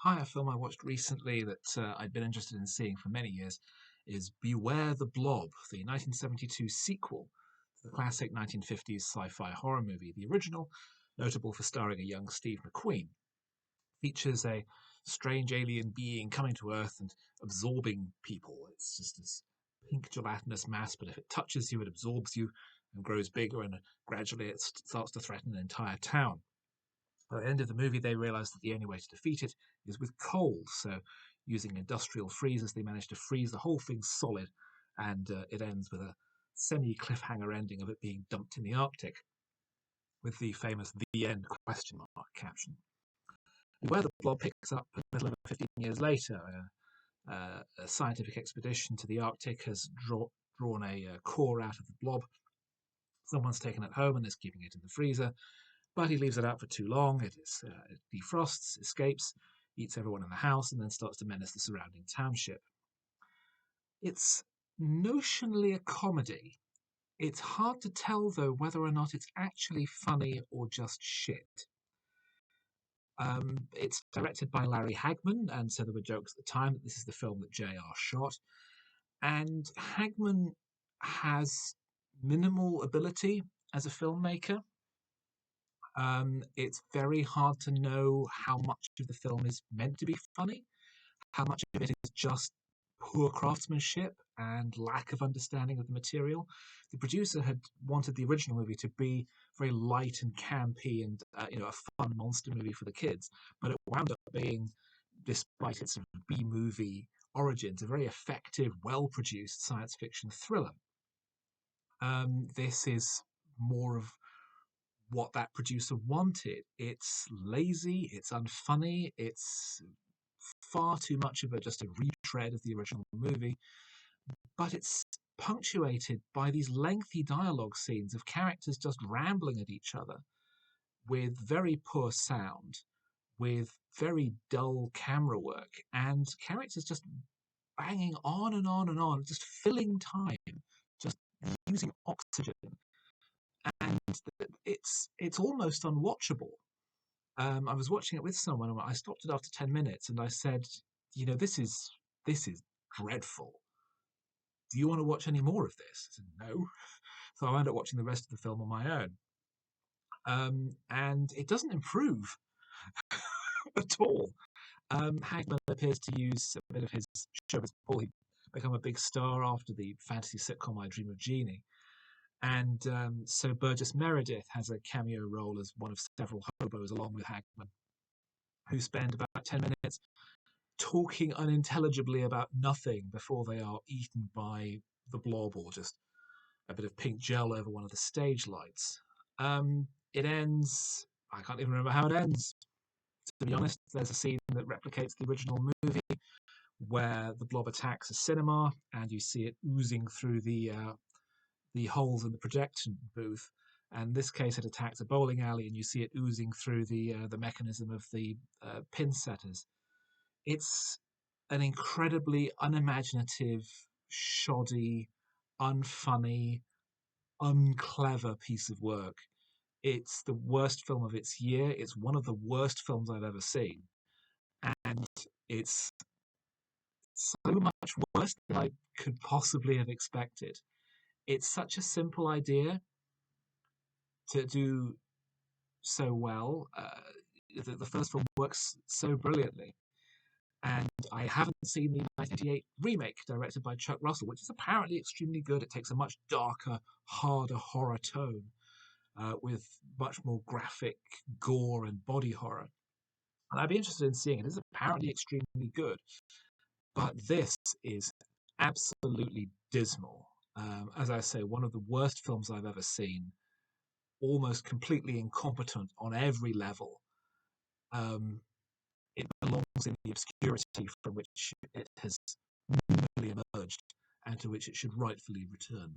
Hi, a film I watched recently that I'd been interested in seeing for many years is Beware the Blob, the 1972 sequel to the classic 1950s sci-fi horror movie. The original, notable for starring a young Steve McQueen, features a strange alien being coming to Earth and absorbing people. It's just this pink gelatinous mass, but if it touches you, it absorbs you and grows bigger, and gradually it starts to threaten an entire town. By the end of the movie, they realize that the only way to defeat it is with coal. So, using industrial freezers, they manage to freeze the whole thing solid, and it ends with a semi cliffhanger ending of it being dumped in the Arctic with the famous "The End?" question mark caption. Where the blob picks up a little over 15 years later, a scientific expedition to the Arctic has drawn a core out of the blob. Someone's taken it home and is keeping it in the freezer, but he leaves it out for too long. It defrosts, escapes, eats everyone in the house, and then starts to menace the surrounding township. It's notionally a comedy. It's hard to tell, though, whether or not it's actually funny or just shit. It's directed by Larry Hagman, and so there were jokes at the time that this is the film that JR shot. And Hagman has minimal ability as a filmmaker. It's very hard to know how much of the film is meant to be funny, how much of it is just poor craftsmanship and lack of understanding of the material. The producer had wanted the original movie to be very light and campy and a fun monster movie for the kids, but it wound up being, despite its B-movie origins, a very effective, well-produced science fiction thriller. This is more of what that producer wanted. It's lazy, it's unfunny, it's far too much of just a retread of the original movie, but it's punctuated by these lengthy dialogue scenes of characters just rambling at each other with very poor sound, with very dull camera work, and characters just banging on and on and on, just filling time, just using oxygen, and it's almost unwatchable. I was watching it with someone, and I stopped it after 10 minutes, and I said, this is dreadful. Do you want to watch any more of this?" I said, "No." So I wound up watching the rest of the film on my own, and it doesn't improve at all. Hagman appears to use a bit of his show as Paul. He become a big star after the fantasy sitcom I Dream of Jeannie. And so Burgess Meredith has a cameo role as one of several hobos along with Hagman, who spend about 10 minutes talking unintelligibly about nothing before they are eaten by the blob or just a bit of pink gel over one of the stage lights. It ends, I can't even remember how it ends. To be honest, there's a scene that replicates the original movie where the blob attacks a cinema and you see it oozing through the holes in the projection booth. And in this case, it attacks a bowling alley, and you see it oozing through the mechanism of the pin setters. It's an incredibly unimaginative, shoddy, unfunny, unclever piece of work. It's the worst film of its year. It's one of the worst films I've ever seen, and it's so much worse than I could possibly have expected. It's such a simple idea to do so well. The first film works so brilliantly. And I haven't seen the 1988 remake directed by Chuck Russell, which is apparently extremely good. It takes a much darker, harder horror tone with much more graphic gore and body horror. And I'd be interested in seeing it. It's apparently extremely good. But this is absolutely dismal. As I say, one of the worst films I've ever seen, almost completely incompetent on every level. Um, it belongs in the obscurity from which it has newly emerged and to which it should rightfully return.